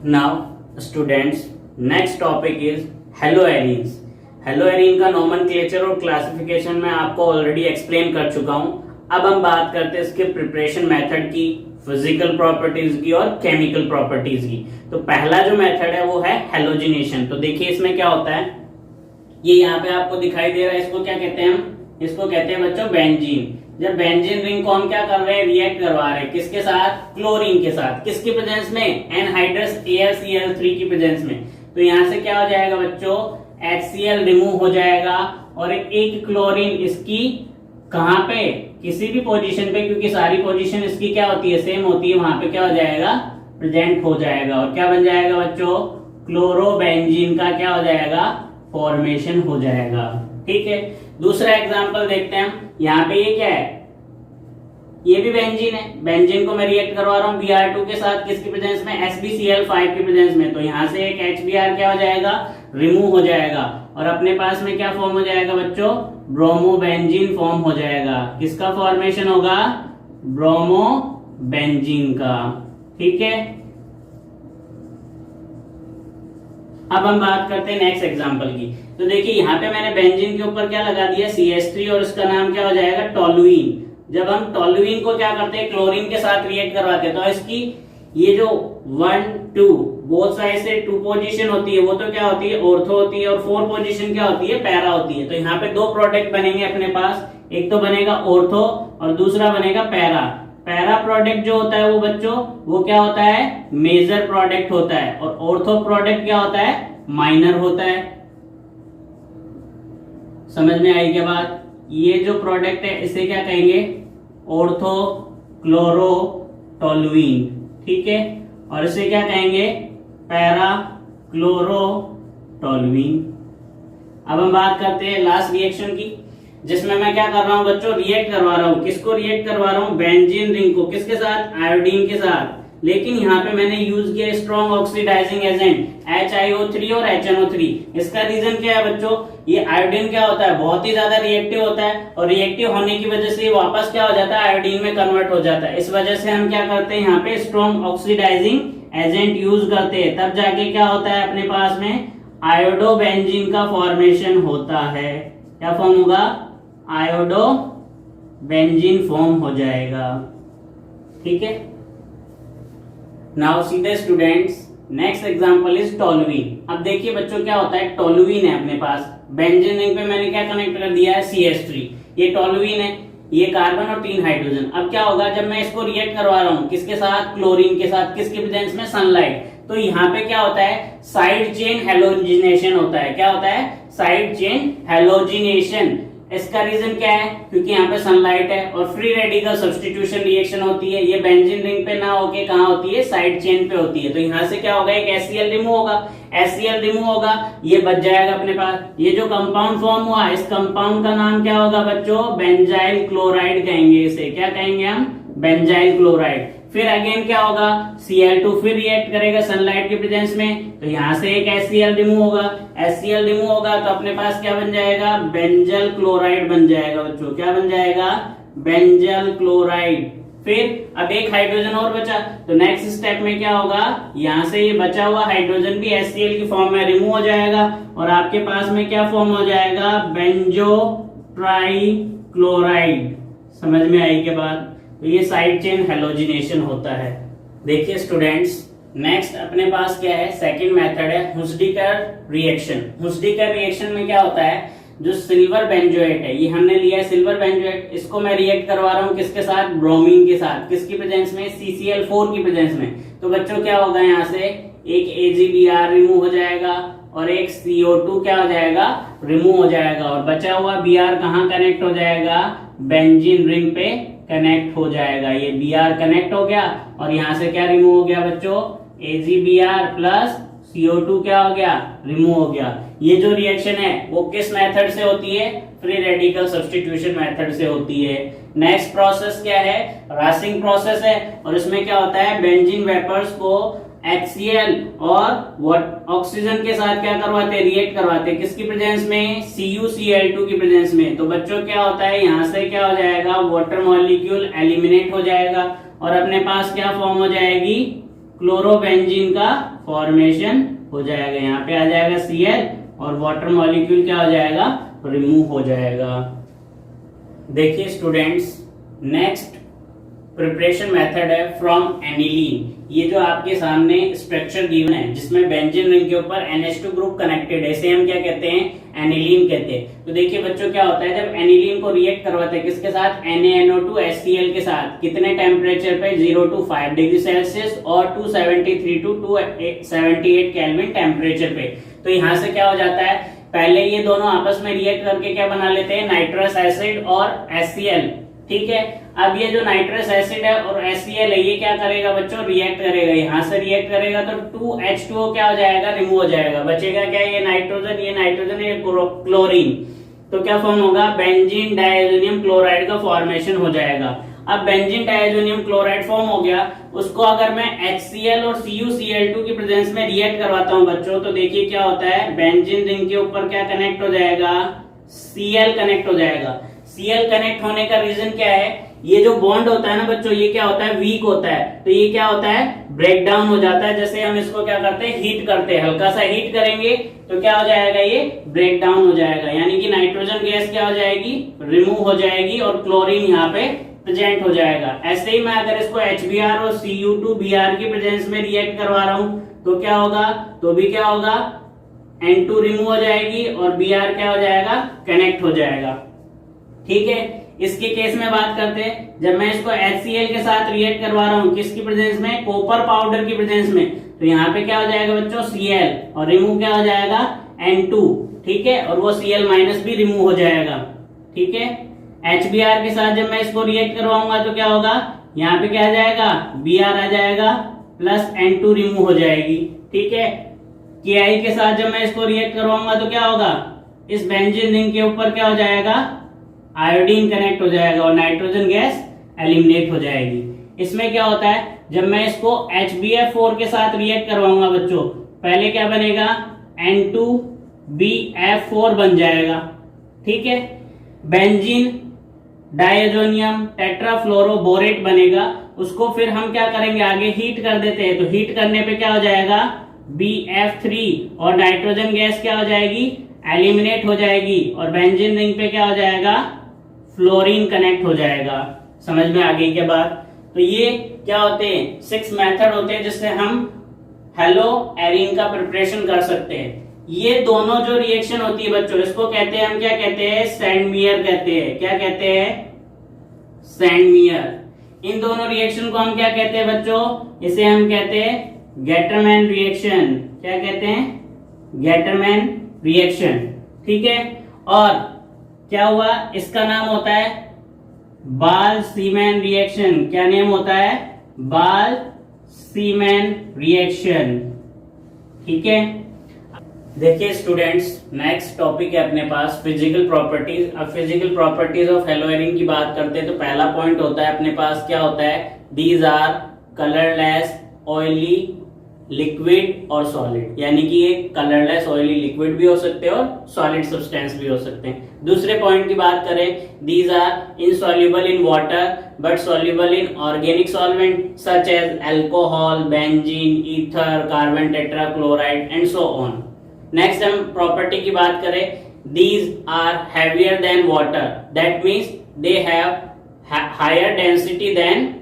Now, students, next topic is haloarenes. Haloarene का nomenclature और classification में आपको ऑलरेडी एक्सप्लेन कर चुका हूं। अब हम बात करते हैं इसके प्रिपरेशन मेथड की, फिजिकल प्रॉपर्टीज की और केमिकल प्रॉपर्टीज की। तो पहला जो मेथड है वो है हेलोजिनेशन। तो देखिए इसमें क्या होता है, ये यहाँ पे आपको दिखाई दे रहा है, इसको क्या कहते हैं हम, इसको कहते हैं बच्चों बेंजीन। जब बेंजीन रिंग को हम क्या कर रहे हैं, रिएक्ट करवा रहे हैं, किसके साथ, क्लोरीन के साथ, किसकी प्रेजेंस में, एनहाइड्रस AlCl3 की प्रेजेंस में। तो यहाँ से क्या हो जाएगा बच्चों, HCl रिमूव हो जाएगा और एक क्लोरीन इसकी कहां पे, किसी भी पोजीशन पे, क्योंकि सारी पोजीशन इसकी क्या होती है, सेम होती है, वहां पे क्या हो जाएगा, प्रेजेंट हो जाएगा और क्या बन जाएगा बच्चों, क्लोरोबेंजीन का क्या हो जाएगा, फॉर्मेशन हो जाएगा। ठीक है, दूसरा एग्जांपल देखते हैं हम। यहाँ पे ये क्या है, ये भी बेंजीन है। बेंजीन को मैं रिएक्ट करवा रहा हूँ Br2 के साथ, किसकी प्रेजेंस में, SbCl5 की प्रेजेंस में। तो यहाँ से एक HBr क्या हो जाएगा, रिमूव हो जाएगा और अपने पास में क्या फॉर्म हो जाएगा बच्चों, ब्रोमोबेंजीन फॉर्म हो जाएगा। किसका फॉर्मेशन होगा, ब्रोमोबेंजीन का। ठीक है, अब हम बात करते हैं नेक्स्ट एग्जांपल की। तो देखिए यहाँ पे मैंने बेंजीन के ऊपर क्या लगा दिया, CH3, और इसका नाम क्या हो जाएगा, टोलुइन। जब हम टोलुइन को क्या करते हैं, क्लोरीन के साथ रिएक्ट करवाते हैं, तो इसकी ये जो 1 2 बोथ साइड से 2 पोजीशन होती है, वो तो क्या होती है, ऑर्थो होती है, और 4 पोजीशन क्या होती है, पैरा होती है। तो यहाँ पे 2 प्रोडक्ट बनेंगे अपने पास, एक तो बनेगा ऑर्थो और दूसरा बनेगा पैरा। पैरा प्रोडक्ट जो होता है वो बच्चों, वो क्या होता है, मेजर प्रोडक्ट होता है, और ऑर्थो प्रोडक्ट क्या होता है, माइनर होता है। समझ में आई क्या बात, ये जो प्रोडक्ट है इसे क्या कहेंगे, ऑर्थो क्लोरो टोलुइन। ठीक है, और इसे क्या कहेंगे, पैरा क्लोरो टोलुइन। अब हम बात करते हैं लास्ट रिएक्शन की, जिसमें मैं क्या कर रहा हूं बच्चों, रिएक्ट करवा रहा हूं। किसको रिएक्ट करवा रहा हूं, बेंजीन रिंग को, किसके साथ, आयोडीन के साथ। लेकिन यहाँ पे मैंने यूज किया स्ट्रॉन्ग ऑक्सीडाइजिंग एजेंट HiO3 और HNO3। इसका रीजन क्या है बच्चों, ये आयोडीन क्या होता है, बहुत ही ज्यादा रिएक्टिव होता है, और रिएक्टिव होने की वजह से वापस क्या हो जाता है, आयोडीन में कन्वर्ट हो जाता है। इस वजह से हम क्या करते हैं, यहाँ पे स्ट्रॉन्ग ऑक्सीडाइजिंग एजेंट यूज करते हैं, तब जाके क्या होता है, अपने पास में आयोडोबेंजीन का फॉर्मेशन होता है। क्या फॉर्म होगा, आयोडोबेंजीन फॉर्म हो जाएगा। ठीक है, now see the students, next example is toluene. अब देखिए बच्चों क्या होता है, टोलुइन है अपने पास, बेंजीन रिंग पे मैंने क्या कनेक्ट कर दिया है, CH3। ये टोलुइन है, ये कार्बन और 3 हाइड्रोजन। अब क्या होगा, जब मैं इसको रिएक्ट करवा रहा हूँ, किसके साथ, क्लोरीन के साथ, किसकी प्रेजेंस में, सनलाइट। तो यहाँ पे क्या होता है, साइड चेन हेलोजिनेशन होता है। क्या होता है, साइड चेन हेलोजिनेशन। इसका रीजन क्या है, क्योंकि यहाँ पे सनलाइट है और फ्री रेडिकल सब्स्टिट्यूशन रिएक्शन होती है। ये बेंजीन रिंग पे ना होके कहाँ होती है, साइड चेन पे होती है। तो यहाँ से क्या होगा, एक HCl रिमूव होगा, HCl रिमूव होगा, ये बच जाएगा अपने पास। ये जो कंपाउंड फॉर्म हुआ, इस कंपाउंड का नाम क्या होगा बच्चों, बेंजाइल क्लोराइड कहेंगे इसे। क्या कहेंगे हम, बेंजाइल क्लोराइड। फिर अगेन क्या होगा, Cl2 फिर रिएक्ट करेगा सनलाइट की प्रेजेंस में, तो यहाँ से एक HCl रिमूव होगा, HCl रिमूव होगा तो अपने पास क्या बन जाएगा, बेंजल क्लोराइड बन जाएगा बच्चों। क्या बन जाएगा, बेंजल क्लोराइड। फिर अब एक हाइड्रोजन और बचा, तो नेक्स्ट स्टेप में क्या होगा, यहाँ से ये बचा हुआ हाइड्रोजन भी HCl की फॉर्म में रिमूव हो जाएगा और आपके पास में क्या फॉर्म हो जाएगा, बेंजो ट्राइक्लोराइड। समझ में आई के बाद, तो ये साइड चेन हेलोजिनेशन होता है। देखिए स्टूडेंट्स, नेक्स्ट अपने पास क्या है, सेकंड मेथड है हुस्डीकर रिएक्शन। हुस्डीकर रिएक्शन में क्या होता है, जो सिल्वर बेंजोएट है, ये हमने लिया है सिल्वर बेंजोएट, इसको मैं रिएक्ट करवा रहा हूँ किसके साथ, ब्रोमीन के साथ, किसकी प्रेजेंस में, CCl4 की प्रेजेंस में। तो बच्चों क्या होगा, यहाँ से एक AgBr रिमूव हो जाएगा और एक CO2 क्या हो जाएगा, रिमूव हो जाएगा, और बचा हुआ Br कहाँ कनेक्ट हो जाएगा, बेंजीन रिंग पे कनेक्ट हो जाएगा। ये Br कनेक्ट हो गया और यहाँ से क्या रिमूव हो गया बच्चों, AgBr प्लस CO2 क्या हो गया, रिमूव हो गया। ये जो रिएक्शन है वो किस मेथड से होती है, फ्री रेडिकल सब्स्टिट्यूशन मेथड से होती है। नेक्स्ट प्रोसेस क्या है, रासिंग प्रोसेस है, और इसमें क्या होता है, बेंजीन वेपर्स को HCl और ऑक्सीजन के साथ क्या करवाते हैं, रिएक्ट करवाते हैं, किसकी प्रेजेंस में, CuCl2 की प्रेजेंस में। तो बच्चों क्या होता है, यहाँ से क्या हो जाएगा, वाटर मॉलिक्यूल एलिमिनेट हो जाएगा और अपने पास क्या फॉर्म हो जाएगी, क्लोरोबेंजीन का फॉर्मेशन हो जाएगा। यहाँ पे आ जाएगा Cl और वाटर मॉलिक्यूल क्या हो जाएगा, रिमूव हो जाएगा। देखिए स्टूडेंट्स, नेक्स्ट प्रिपरेशन मेथड है फ्रॉम एनिलीन। ये जो आपके सामने स्ट्रक्चर गिवन है जिसमें बेंजीन रिंग के ऊपर NH2 ग्रुप कनेक्टेड है, इसे हम क्या कहते हैं, एनिलीन कहते हैं। तो देखिए बच्चों क्या होता है, जब एनिलीन को रिएक्ट करवाते हैं किसके साथ, NaNO2 HCl के साथ, कितने टेम्परेचर पे, 0 to 5 डिग्री सेल्सियस और 273 to 278 केल्विन टेम्परेचर पे। तो यहाँ से क्या हो जाता है, पहले ये दोनों आपस में रिएक्ट करके क्या बना लेते हैं, नाइट्रस एसिड और HCl। ठीक है, अब ये जो नाइट्रस एसिड है और HCl है, ये क्या करेगा बच्चों, रिएक्ट करेगा। यहाँ से रिएक्ट करेगा तो 2H2O क्या हो जाएगा, रिमूव हो जाएगा। बचेगा क्या, ये नाइट्रोजन, ये क्लोरीन। तो क्या फॉर्म होगा, बेंजीन डायजोनियम क्लोराइड का फॉर्मेशन हो जाएगा। अब बेंजीन डायजोनियम क्लोराइड फॉर्म हो गया, उसको अगर मैं HCl और CuCl2 की प्रेजेंस में रिएक्ट करवाता हूँ बच्चों, तो देखिए क्या होता है, बेंजीन रिंग के ऊपर क्या कनेक्ट हो जाएगा, Cl कनेक्ट हो जाएगा। Cl कनेक्ट होने का रीजन क्या है, ये जो बॉन्ड होता है ना बच्चों, ये क्या होता है, वीक होता है। तो ये क्या होता है, ब्रेक डाउन हो जाता है। जैसे हम इसको क्या करते हैं, हीट करते हैं, हल्का सा हीट करेंगे तो क्या हो जाएगा, ये ब्रेक डाउन हो जाएगा। यानी कि नाइट्रोजन गैस क्या हो जाएगी, रिमूव हो जाएगी और क्लोरीन यहाँ पे प्रेजेंट हो जाएगा। ऐसे ही मैं अगर इसको HBr और Cu2Br की प्रेजेंस में रिएक्ट करवा रहा हूं तो क्या होगा, तो भी क्या होगा, N2 रिमूव हो जाएगी और Br क्या हो जाएगा, कनेक्ट हो जाएगा। ठीक है, इसके केस में बात करते हैं, जब मैं इसको HCl के साथ रिएक्ट करवा रहा हूं, किसकी प्रेजेंस में, कॉपर पाउडर की प्रेजेंस में, तो यहाँ पे क्या हो जाएगा बच्चों, Cl और रिमूव क्या हो जाएगा, N2। ठीक है, और वो Cl माइनस भी रिमूव हो जाएगा। ठीक है, HBr के साथ जब मैं इसको रिएक्ट करवाऊंगा तो क्या होगा, यहाँ पे क्या आ जाएगा, Br आ जाएगा प्लस N2 रिमूव हो जाएगी। ठीक है, Ki के साथ जब मैं इसको रिएक्ट करवाऊंगा तो क्या होगा, इस बेंजीन रिंग के ऊपर क्या हो जाएगा, आयोडीन कनेक्ट हो जाएगा और नाइट्रोजन गैस एलिमिनेट हो जाएगी। इसमें क्या होता है, जब मैं इसको HbF4 के साथ रिएक्ट करवाऊंगा बच्चों, पहले क्या बनेगा, N2BF4 बन जाएगा। ठीक है, बेंजीन डायजोनियम टेट्राफ्लोरोबोरेट बनेगा। उसको फिर हम क्या करेंगे, आगे हीट कर देते हैं। तो हीट करने पे क्या हो जाएगा, BF3 और नाइट्रोजन गैस क्या हो जाएगी, एलिमिनेट हो जाएगी और बेंजीन रिंग पे क्या हो जाएगा, फ्लोरीन कनेक्ट हो जाएगा। समझ में आ गई क्या बात। तो ये क्या होते हैं, 6 मेथड होते हैं जिससे हम हेलो एरीन का प्रिपरेशन कर सकते हैं। ये दोनों जो रिएक्शन होती है बच्चों, इसको कहते हैं हम, क्या कहते हैं, सैंडमियर कहते हैं। क्या कहते हैं, सैंडमियर। इन दोनों रिएक्शन को हम क्या कहते हैं बच्चों, इसे हम कहते हैं गेटरमैन रिएक्शन। क्या कहते हैं, गेटरमैन रिएक्शन। ठीक है, और क्या हुआ, इसका नाम होता है बाल सीमैन रिएक्शन। क्या नेम होता है, बाल सीमैन रिएक्शन। ठीक है, देखिए स्टूडेंट्स, नेक्स्ट टॉपिक है अपने पास फिजिकल प्रॉपर्टीज। अब physical properties of hello arene की बात करते हैं तो पहला पॉइंट होता है अपने पास, क्या होता है, these are colourless, oily, liquid और सॉलिड। यानी कि ये कलरलेस, ऑयली, लिक्विड भी हो सकते हैं और सॉलिड सब्सटेंस भी हो सकते हैं। दूसरे पॉइंट की बात करें, these are insoluble in water but soluble in organic solvent such as alcohol, benzene, ether, carbon tetrachloride and so on. Next हम प्रॉपर्टी की बात करें, these are heavier than water, that means they have higher density than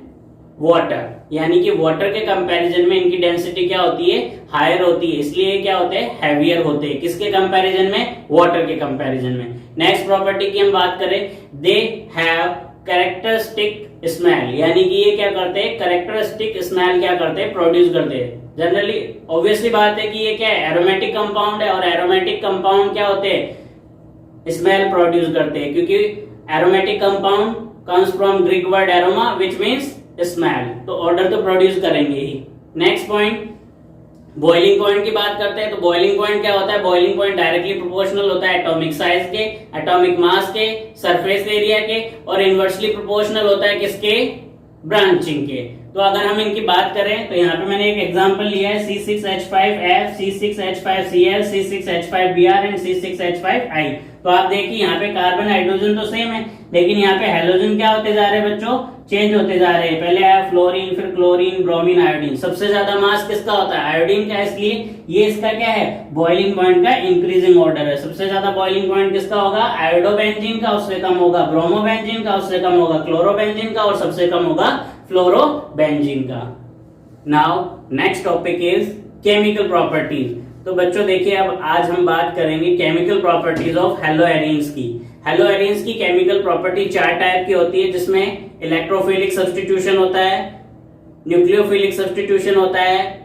water. यानी कि water के comparison में इनकी density क्या होती है, हायर होती है, इसलिए क्या होते हैं, हैवियर होते हैं। किसके कंपैरिजन में, वाटर के कंपैरिजन में। नेक्स्ट प्रॉपर्टी की हम बात करें, दे हैव कैरेक्टरिस्टिक स्मेल। यानी कि ये क्या करते हैं, कैरेक्टरिस्टिक स्मेल क्या करते हैं, प्रोड्यूस करते हैं। जनरली ऑब्वियसली बात है कि ये क्या है, एरोमेटिक कंपाउंड है और एरोमेटिक कंपाउंड क्या होते हैं, स्मेल प्रोड्यूस करते हैं, क्योंकि aromatic compound comes from Greek word aroma which means smell, तो ऑर्डर तो प्रोड्यूस करेंगे ही। नेक्स्ट पॉइंट, बॉइलिंग पॉइंट की बात करते हैं तो बॉइलिंग पॉइंट क्या होता है, बॉइलिंग पॉइंट डायरेक्टली प्रोपोर्शनल होता है एटॉमिक साइज के, एटॉमिक मास के, सरफेस एरिया के, और इनवर्सली प्रोपोर्शनल होता है किसके, ब्रांचिंग के। तो अगर हम इनकी बात करें तो यहाँ पे मैंने एक एग्जांपल लिया है, C6H5F, C6H5Cl, C6H5Br and C6H5I। तो आप देखिए यहाँ पे कार्बन हाइड्रोजन तो सेम है, लेकिन यहाँ पे हेलोजन क्या होते जा रहे हैं बच्चों, चेंज होते जा रहे हैं। पहले आया फ्लोरीन, फिर क्लोरीन, ब्रोमीन, आयोडीन। सबसे ज्यादा मास किसका होता है? आयोडीन का, इसलिए ये इसका क्या है? बॉइलिंग पॉइंट का इंक्रीजिंग ऑर्डर है। सबसे ज्यादा बॉइलिंग पॉइंट किसका होगा? आयोडोबेंजीन का, उससे कम होगा ब्रोमोबेंजीन का, उससे कम होगा क्लोरोबेंजीन का, और सबसे कम होगा फ्लोरोबेंजीन का। Now next topic is chemical properties. तो बच्चों देखिए, अब आज हम बात करेंगे केमिकल प्रॉपर्टीज ऑफ हेलोएरिन्स की। हेलोएरिन्स की केमिकल प्रॉपर्टी 4 टाइप की होती है, जिसमें इलेक्ट्रोफिलिक सब्स्टिट्यूशन होता है, न्यूक्लियोफिलिक सब्स्टिट्यूशन होता है,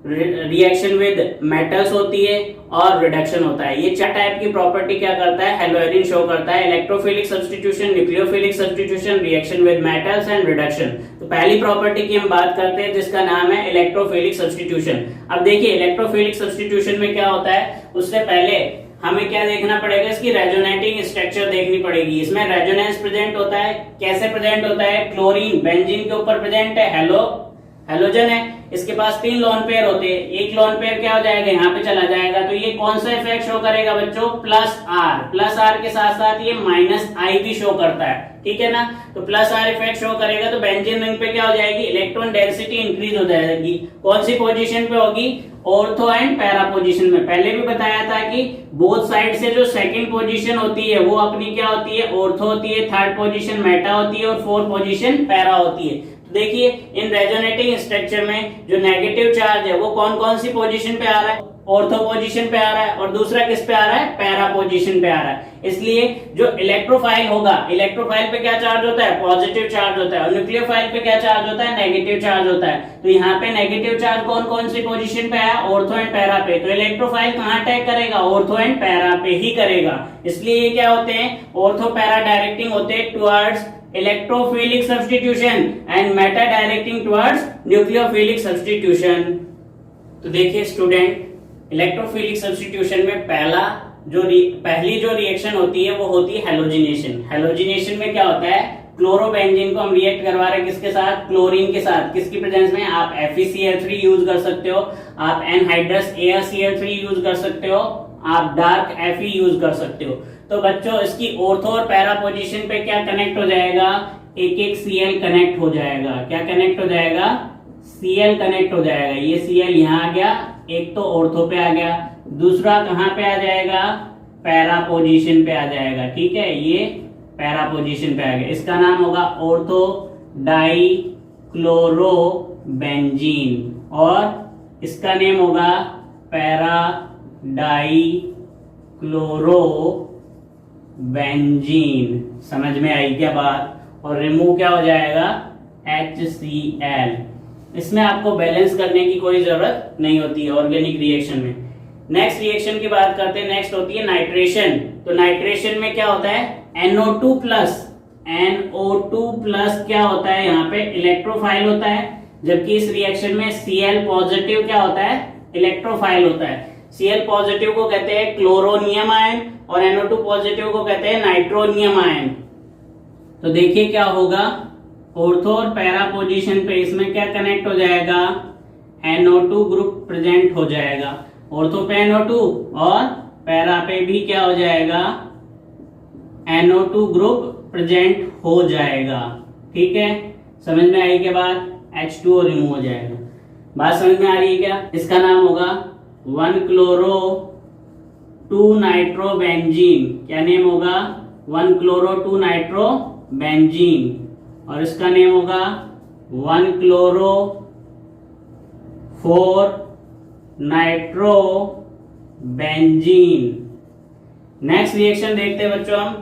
रिएक्शन विद मेटल्स होती है, और रिडक्शन होता है। ये 4 टाइप की प्रॉपर्टी क्या करता है? हेलोएरिन शो करता है। Electrophilic substitution, nucleophilic substitution, reaction with metals and reduction. तो पहली प्रॉपर्टी की हम बात करते हैं, जिसका नाम है इलेक्ट्रोफिलिक सब्स्टिट्यूशन। अब देखिए, इलेक्ट्रोफिलिक सब्स्टिट्यूशन में क्या होता है, उससे पहले हमें क्या देखना पड़ेगा? इसकी रेजोनेटिंग स्ट्रक्चर देखनी पड़ेगी। इसमें रेजोनेंस प्रेजेंट होता है। कैसे प्रेजेंट होता है? क्लोरीन बेंजीन के ऊपर प्रेजेंट है, हेलोजन है, इसके पास 3 लोन पेयर होते हैं। एक लोन पेयर क्या हो जाएगा? यहाँ पे चला जाएगा। तो ये कौन सा इफेक्ट शो करेगा बच्चों? प्लस आर के साथ साथ ये -I भी शो करता है, ठीक है ना। तो +R इफेक्ट शो करेगा, तो बेंजीन रिंग पे क्या हो जाएगी? इलेक्ट्रॉन डेंसिटी इंक्रीज हो जाएगी। कौन सी पोजीशन पे होगी? ऑर्थो एंड पैरा पोजीशन में। पहले भी बताया था कि बोथ साइड से जो सेकंड पोजीशन होती है वो अपनी क्या होती है? ऑर्थो होती है, थर्ड पोजीशन मेटा होती है, और फोर्थ पोजीशन पैरा होती है। देखिए, इन रेजोनेटिंग स्ट्रक्चर में जो नेगेटिव चार्ज है वो कौन कौन सी पोजीशन पे आ रहा है? ऑर्थो पोजीशन पे आ रहा है, और दूसरा किस पे आ रहा है? पैरा पोजीशन पे आ रहा है। इसलिए जो इलेक्ट्रोफाइल होगा, इलेक्ट्रोफाइल पे क्या चार्ज होता है? पॉजिटिव चार्ज होता है। और न्यूक्लियोफाइल पे क्या चार्ज होता है? नेगेटिव चार्ज होता है। तो यहाँ पे नेगेटिव चार्ज कौन कौन सी पोजीशन पे है? ऑर्थो एंड पैरा पे। तो इलेक्ट्रोफाइल कहाँ अटैक करेगा? ऑर्थो एंड पैरा पे ही करेगा। इसलिए ये क्या होते हैं? ऑर्थो पैरा डायरेक्टिंग होते हैं towards electrophilic substitution and Meta directing towards nucleophilic substitution. तो देखिए स्टूडेंट, इलेक्ट्रोफिलिक सब्स्टिट्यूशन में पहली जो रिएक्शन होती है वो होती है हेलोजिनेशन। हेलोजिनेशन में क्या होता है? क्लोरोबेंजीन को हम रिएक्ट करवा रहे हैं किसके साथ? क्लोरीन के साथ। किसकी प्रेजेंस में? आप FeCl3 यूज कर सकते हो, आप एनहाइड्रस ArCl3 यूज कर सकते हो, आप डार्क Fe यूज कर सकते हो। तो बच्चों, इसकी ऑर्थो और पैरा पोजीशन पे क्या कनेक्ट हो जाएगा? एक Cl कनेक्ट हो जाएगा। क्या कनेक्ट हो जाएगा? Cl कनेक्ट हो जाएगा। ये Cl यहाँ आ गया, एक तो ऑर्थो पे आ गया, दूसरा कहाँ पे आ जाएगा? पैरा पोजीशन पे आ जाएगा, ठीक है। ये पैरा पोजीशन पे आ गया। इसका नाम होगा ऑर्थो डाई क्लोरोबेंजीन, और इसका नेम होगा पैरा डाई क्लोरोबेंजीन। समझ में आई क्या बात? और रिमूव क्या हो जाएगा? HCl। इसमें आपको बैलेंस करने की कोई जरूरत नहीं होती है ऑर्गेनिक रिएक्शन में। नेक्स्ट रिएक्शन की बात करते हैं, नेक्स्ट होती है नाइट्रेशन। तो नाइट्रेशन में क्या होता है? NO2 प्लस क्या होता है? यहाँ पे इलेक्ट्रोफाइल होता है, जबकि इस रिएक्शन में Cl पॉजिटिव क्या होता है? इलेक्ट्रोफाइल होता है। Cl पॉजिटिव को कहते हैं क्लोरोनियम आयन, और NO2 पॉजिटिव को कहते हैं नाइट्रोनियम आयन। तो देखिए क्या होगा? ऑर्थो और पैरा पोजीशन पे इसमें क्या कनेक्ट हो जाएगा? NO2 ग्रुप प्रेजेंट हो जाएगा। ऑर्थो पे NO2 और पैरा पे भी क्या हो जाएगा? NO2 ग्रुप प्रेजेंट हो जाएगा, ठीक है। समझ में आई के बाद H2O रिमूव हो जाएगा। बात समझ में आ रही है क्या? इसका नाम होगा 1 क्लोरो 2 नाइट्रोबेंजीन। क्या नेम होगा? 1 क्लोरो 2 नाइट्रोबेंजीन। और इसका नेम होगा 1 क्लोरो 4 नाइट्रोबेंजीन। नेक्स्ट रिएक्शन देखते हैं बच्चों हम,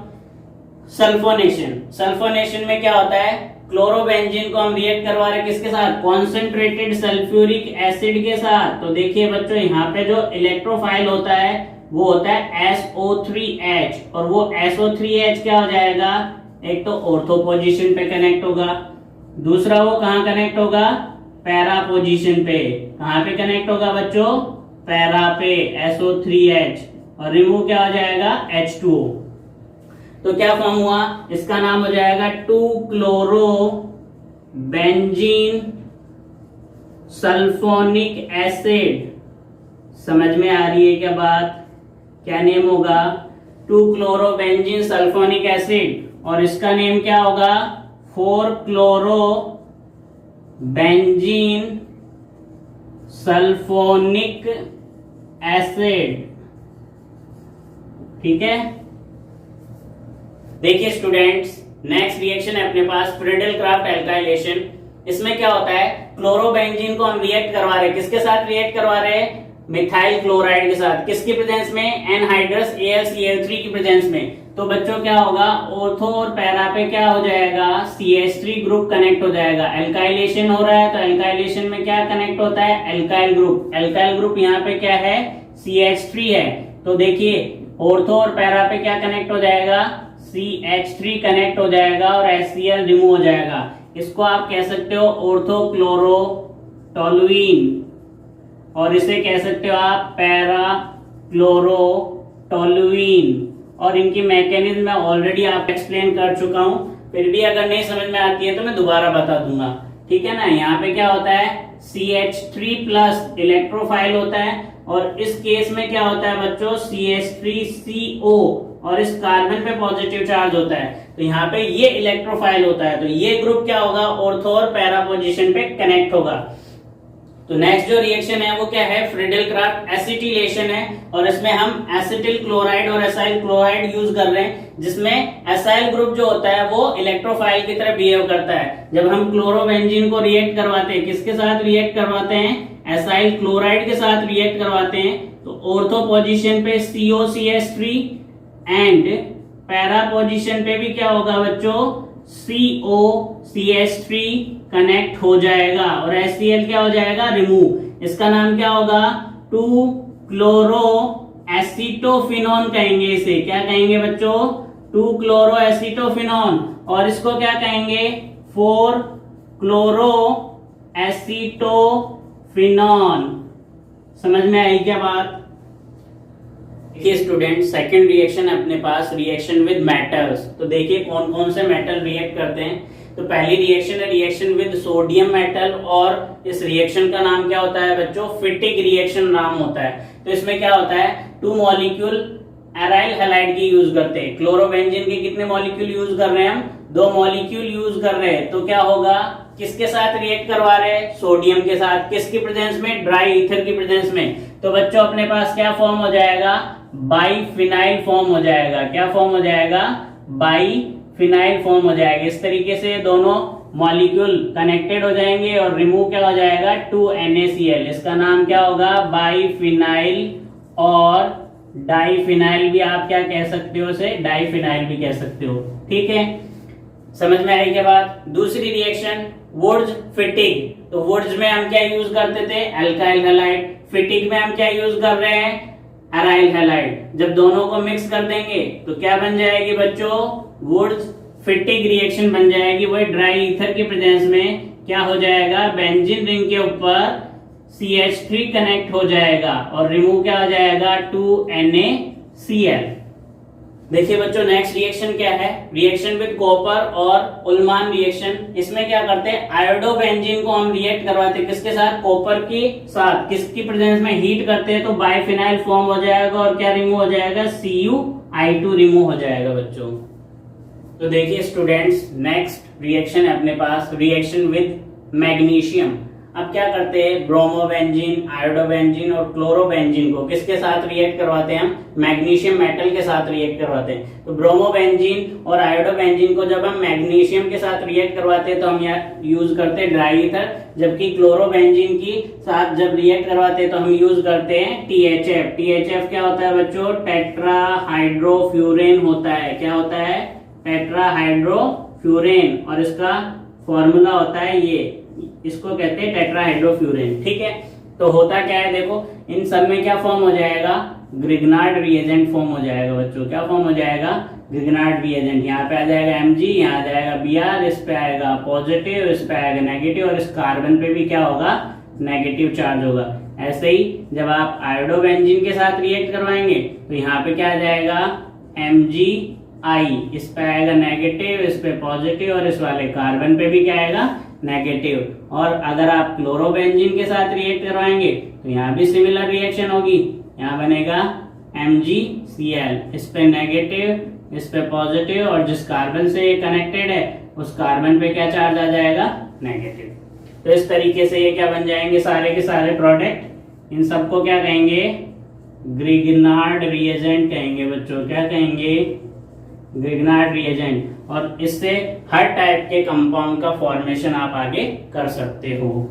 सल्फोनेशन। सल्फोनेशन में क्या होता है? क्लोरोबेंजीन को हम रिएक्ट करवा रहे हैं किसके साथ? कॉन्सेंट्रेटेड सल्फ्यूरिक एसिड के साथ। तो देखिए बच्चों, यहाँ पे जो इलेक्ट्रोफाइल होता है वो होता है SO3H, और वो SO3H क्या हो जाएगा? एक तो ऑर्थो पोजीशन पे कनेक्ट होगा, दूसरा वो कहाँ कनेक्ट होगा? पैरा पोजीशन पे। कहाँ पे कनेक्ट होगा बच्चों? पैरा पे, SO3H, और रिमूव क्या हो जाएगा? H2O। तो क्या फॉर्म हुआ? इसका नाम हो जाएगा 2 क्लोरो बेंजीन सल्फोनिक एसिड। समझ में आ रही है क्या बात? क्या नेम होगा? 2 क्लोरो बेंजीन सल्फोनिक एसिड, और इसका नेम क्या होगा? 4 क्लोरो बेंजीन सल्फोनिक एसिड। ठीक है, देखिए स्टूडेंट्स, नेक्स्ट रिएक्शन है अपने पास फ्रीडल क्राफ्ट एल्काइलेशन। इसमें क्या होता है, क्लोरोबेंजीन को हम रिएक्ट करवा रहे हैं, किसके साथ रिएक्ट करवा रहे हैं, मिथाइल क्लोराइड के साथ, किसकी प्रेजेंस में, एनहाइड्रस AlCl3 की प्रेजेंस में। तो बच्चों क्या होगा, ऑर्थो और पैरा पे क्या हो जाएगा, CH3 ग्रुप कनेक्ट हो जाएगा। एल्काइलेशन हो रहा है तो एल्काइलेशन में क्या कनेक्ट होता है, एल्काइल ग्रुप। एल्काइल ग्रुप यहाँ पे क्या है, CH3 है। तो देखिए ऑर्थो और पैरा पे क्या कनेक्ट हो जाएगा, CH3 कनेक्ट हो जाएगा और HCl रिमूव हो जाएगा। इसको आप कह सकते हो ऑर्थो क्लोरो टोलुइन, और इसे कह सकते हो आप पैरा क्लोरो टोलुइन। और इनकी मैकेनिज्म मैं ऑलरेडी आप एक्सप्लेन कर चुका हूं, फिर भी अगर नहीं समझ में आती है तो मैं दोबारा बता दूंगा। ठीक है ना, यहाँ पे क्या होता है, CH3 प्लस इलेक्ट्रोफाइल होता है, और इस केस में क्या होता है बच्चों, CH3CO, और इस कार्बन पे पॉजिटिव चार्ज होता है। तो यहाँ पे ये इलेक्ट्रोफाइल होता है, तो ये ग्रुप क्या होगा, ऑर्थो और पैरा पोजीशन पे कनेक्ट होगा। तो नेक्स्ट जो रिएक्शन है वो क्या है, फ्रीडल क्राफ्ट एसिटिलेशन है, और इसमें हम एसिटिल क्लोराइड और एसाइल क्लोराइड यूज कर रहे हैं, जिसमें एसाइल ग्रुप जो होता है वो इलेक्ट्रोफाइल की तरह बिहेव करता है। जब हम क्लोरोबेंजीन को रिएक्ट करवाते हैं, किसके साथ रिएक्ट करवाते हैं, एसाइल क्लोराइड के साथ रिएक्ट करवाते हैं, तो ऑर्थो पोजीशन पे COCH3 एंड पैरा पोजीशन पे भी क्या होगा बच्चों, COCH3 कनेक्ट हो जाएगा और HCl क्या हो जाएगा, रिमूव। इसका नाम क्या होगा, 2 क्लोरो एसिटोफिनॉन कहेंगे इसे। क्या कहेंगे बच्चों, 2 क्लोरो एसिटोफिनॉन, और इसको क्या कहेंगे, 4 क्लोरो एसिटोफिनॉन। समझ में आई क्या बात। देखिए स्टूडेंट, सेकंड रिएक्शन है अपने पास, रिएक्शन विद मेटल्स। तो देखिए कौन कौन से मेटल रिएक्ट करते हैं। तो पहली रिएक्शन है रिएक्शन विद सोडियम मेटल, और इस रिएक्शन का नाम क्या होता है बच्चों, फिटिक रिएक्शन नाम होता है। तो इसमें क्या होता है, 2 मॉलिक्यूल एराइल हैलाइड की यूज करते हैं। क्लोरोबेंजीन के कितने मॉलिक्यूल यूज कर रहे हैं हम, 2 मॉलिक्यूल यूज कर रहे हैं। तो क्या होगा, किसके साथ रिएक्ट करवा रहे हैं, सोडियम के साथ, किसकी प्रेजेंस में, ड्राई ईथर की प्रेजेंस में। तो बच्चों अपने पास क्या फॉर्म हो जाएगा, बाइफिनाइल फॉर्म हो जाएगा। क्या फॉर्म हो जाएगा, बाइफिनाइल फॉर्म हो जाएगा। इस तरीके से दोनों मॉलिक्यूल कनेक्टेड हो जाएंगे और रिमूव क्या हो जाएगा, 2NaCl। इसका नाम क्या होगा, बाइफिनाइल, और डाइफिनाइल भी आप क्या कह सकते हो, उसे डाइफिनाइल भी कह सकते हो। ठीक है, समझ में आई क्या बात। दूसरी रिएक्शन वुड्स फिटिक। तो वुड्स में हम क्या यूज करते थे, एल्काइल हैलाइड। फिटिक में हम क्या यूज कर रहे हैं, एराइल हैलाइड। जब दोनों को मिक्स कर देंगे तो क्या बन जाएगी बच्चों, वुड्स फिटिक रिएक्शन बन जाएगी। वही ड्राई ईथर की प्रेजेंस में क्या हो जाएगा, बेंजीन रिंग के ऊपर CH3 कनेक्ट हो जाएगा और रिमूव क्या हो जाएगा, 2NaCl। देखिए बच्चों नेक्स्ट रिएक्शन क्या है, रिएक्शन विद कॉपर और उल्मान रिएक्शन। इसमें क्या करते हैं, आयोडोबेंजीन को हम रिएक्ट करवाते हैं, किसके साथ, कॉपर के साथ। किसकी प्रेजेंस में, हीट करते हैं तो बाइफिनाइल फॉर्म हो जाएगा और क्या रिमूव हो जाएगा, CuI2 रिमूव हो जाएगा बच्चों। तो देखिए स्टूडेंट्स, नेक्स्ट रिएक्शन है अपने पास, रिएक्शन विद मैग्नीशियम। अब क्या करते हैं, ब्रोमोबेंजीन, आयोडोबेंजीन और क्लोरोबेंजीन को किसके साथ रिएक्ट करवाते हैं हम, मैग्नीशियम मेटल के साथ रिएक्ट करवाते हैं। तो ब्रोमोबेंजीन और आयोडोबेंजीन को जब हम मैग्नीशियम के साथ रिएक्ट करवाते हैं तो हम यहाँ यूज करते हैं ड्राई ईथर, जबकि क्लोरोबेंजीन की साथ जब रिएक्ट करवाते हैं तो हम यूज करते हैं THF। THF क्या होता है बच्चों, टेट्राहाइड्रोफ्यूरेन होता है। क्या होता है, टेट्राहाइड्रोफ्यूरेन, और इसका फॉर्मूला होता है ये, इसको कहते हैं टेट्राहाइड्रोफ्यूरेन। ठीक है, तो होता क्या है देखो, इन सब में क्या फॉर्म हो जाएगा, ग्रिग्नार्ड रिएजेंट फॉर्म हो जाएगा बच्चों। क्या फॉर्म हो जाएगा, ग्रिग्नार्ड रिएजेंट। यहाँ पे आ जाएगा Mg, यहाँ आ जाएगा Br, इस पे आएगा पॉजिटिव, इस पे आएगा नेगेटिव, और इस कार्बन पे भी क्या होगा, नेगेटिव चार्ज होगा। ऐसे ही जब आप आयोडोबेंजीन के साथ रिएक्ट करवाएंगे तो यहाँ पे क्या आ जाएगा, MgI, इस पे आएगा नेगेटिव, इस पे पॉजिटिव, और इस वाले कार्बन पे भी क्या आएगा, नेगेटिव। और अगर आप क्लोरोबेंजीन के साथ रिएक्ट करवाएंगे तो यहाँ भी सिमिलर रिएक्शन होगी। यहाँ बनेगा MgCl, इस पे नेगेटिव, इस पे पॉजिटिव, और जिस कार्बन से ये कनेक्टेड है उस कार्बन पे क्या चार्ज आ जाएगा, नेगेटिव। तो इस तरीके से ये क्या बन जाएंगे, सारे के सारे प्रोडक्ट। इन सबको क्या कहेंगे, ग्रिग्नार्ड रिएजेंट कहेंगे बच्चों, क्या कहेंगे, ग्रिग्नार्ड रिएजेंट। और इससे हर टाइप के कंपाउंड का फॉर्मेशन आप आगे कर सकते हो।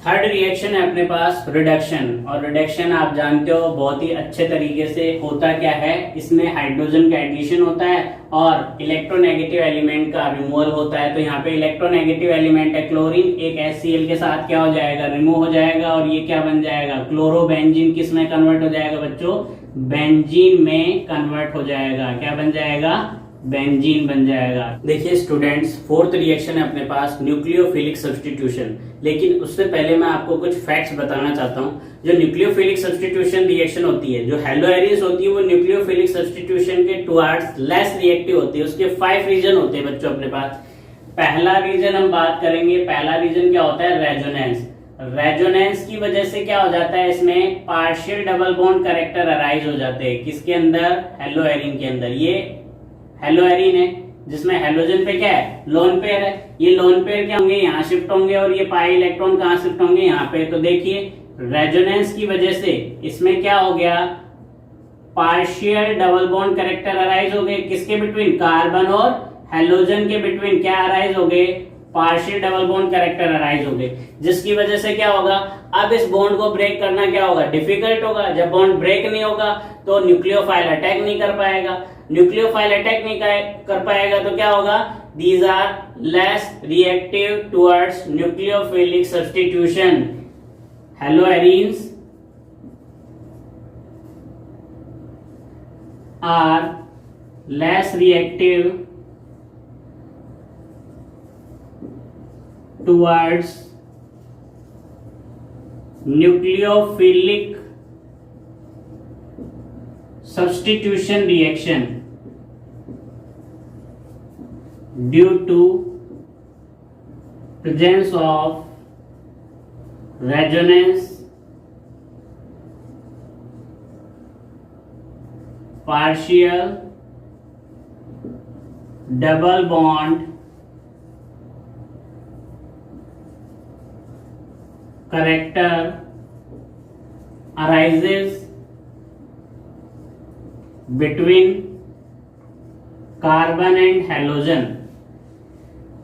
थर्ड रिएक्शन है अपने पास रिडक्शन, और रिडक्शन आप जानते हो बहुत ही अच्छे तरीके से होता क्या है, इसमें हाइड्रोजन का एडिशन होता है और इलेक्ट्रोनेगेटिव एलिमेंट का रिमूवल होता है। तो यहाँ पे इलेक्ट्रोनेगेटिव एलिमेंट है क्लोरीन, एक HCl के साथ क्या हो जाएगा, रिमूव हो जाएगा, और ये क्या बन जाएगा, क्लोरोबेंजीन। किस में कन्वर्ट हो जाएगा बच्चों, बेंजीन में कन्वर्ट हो जाएगा। क्या बन जाएगा, बेंजीन बन जाएगा। देखिए स्टूडेंट्स, फोर्थ रिएक्शन है अपने पास न्यूक्लियोफिलिक सब्स्टिट्यूशन। लेकिन उससे पहले मैं आपको कुछ फैक्ट्स बताना चाहता हूँ। जो न्यूक्लियोफिलिक सब्स्टिट्यूशन रिएक्शन होती है, जो हैलोएरियस होती है, वो न्यूक्लियोफिलिक सब्स्टिट्यूशन के टुवर्ड्स लेस रिएक्टिव होती है। उसके 5 रीजन होते हैं बच्चों अपने पास। पहला रीजन हम बात करेंगे, पहला रीजन क्या होता है, रेजोनेंस। रेजोनेंस की वजह से क्या हो जाता है, इसमें partial double bond character arise हो जाते हैं। किसके अंदर, हेलोएरिन के अंदर। ये हेलोएरिन है जिसमें हेलोजन पे क्या है, लोन पेयर है। ये लोन पेयर क्या होंगे, यहाँ शिफ्ट होंगे, और ये पाई इलेक्ट्रॉन कहाँ शिफ्ट होंगे, यहाँ पे। तो देखिए रेजोनेंस की वजह से इसमें क्या हो गया, partial double bond character arise हो गए। किसके बिटवीन, कार्बन और हेलोजन के बिटवीन क्या अराइज हो गए, partial double bond character arise हो गए। जिसकी वजह से क्या होगा, अब इस बॉन्ड को ब्रेक करना क्या होगा, डिफिकल्ट होगा। जब बॉन्ड ब्रेक नहीं होगा तो न्यूक्लियोफाइल अटैक नहीं कर पाएगा। न्यूक्लियोफाइल अटैक नहीं कर पाएगा तो क्या होगा, these are less reactive towards nucleophilic substitution. Haloarenes are less reactive towards nucleophilic substitution reaction due to presence of resonance, partial double bond character arises between carbon and halogen.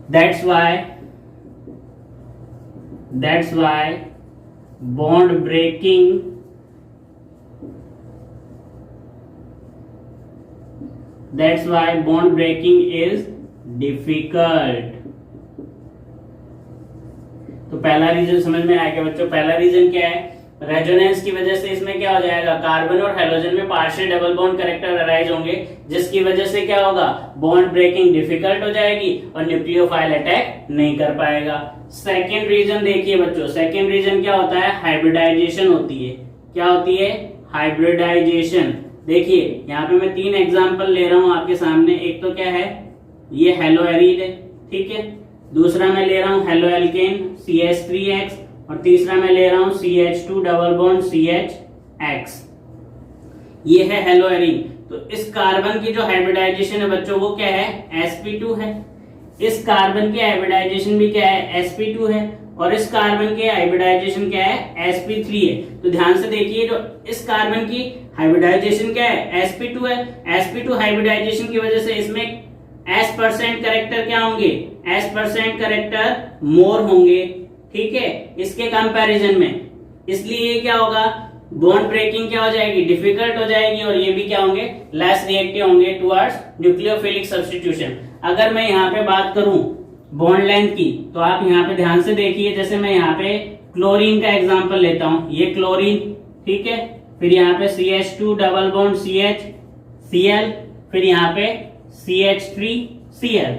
That's why bond breaking is difficult. तो पहला reason समझ में आ गया बच्चों। पहला reason क्या है, resonance की वजह से इसमें क्या हो जाएगा, कार्बन और हेलोजन में partial double bond character arise होंगे, जिसकी वजह से क्या होगा, बॉन्ड ब्रेकिंग डिफिकल्ट हो जाएगी और न्यूक्लियोफाइल अटैक नहीं कर पाएगा। सेकेंड रीजन देखिए बच्चों, सेकेंड रीजन क्या होता है, हाइब्रिडाइजेशन होती है। क्या होती है, हाइब्रिडाइजेशन। देखिए यहाँ पे मैं 3 एग्जाम्पल ले रहा हूं आपके सामने। एक तो क्या है, ये हेलोएरिन है, ठीक है। दूसरा मैं ले रहा हूं हेलोएल्केन CH3X, और तीसरा मैं ले रहा हूं CH2 डबल बॉन्ड CHX। ये है हेलोएरिन। तो इस कार्बन की जो हाइब्रिडाइजेशन है बच्चों वो क्या है, sp2 है। इस कार्बन की हाइब्रिडाइजेशन भी क्या है, sp2 है, और इस कार्बन की हाइब्रिडाइजेशन क्या है, sp3 है। तो ध्यान से देखिए, जो इस कार्बन की हाइब्रिडाइजेशन क्या है, sp2 है। sp2 हाइब्रिडाइजेशन की वजह से इसमें s% कैरेक्टर क्या होंगे, s% कैरेक्टर मोर होंगे, ठीक है, इसके कंपैरिजन में। इसलिए ये क्या होगा, बॉन्ड ब्रेकिंग क्या हो जाएगी, डिफिकल्ट हो जाएगी, और ये भी क्या होंगे, लेस रिएक्टिव होंगे टुवर्ड्स न्यूक्लियोफिलिक सब्स्टिट्यूशन। अगर मैं यहाँ पे बात करूं बॉन्ड लेंथ की, तो आप यहाँ पे ध्यान से देखिए। जैसे मैं यहाँ पे क्लोरीन का एग्जांपल लेता हूं, ये क्लोरीन, ठीक है, फिर यहाँ पे CH2 डबल बॉन्ड CHCl, फिर यहाँ पे CH3Cl।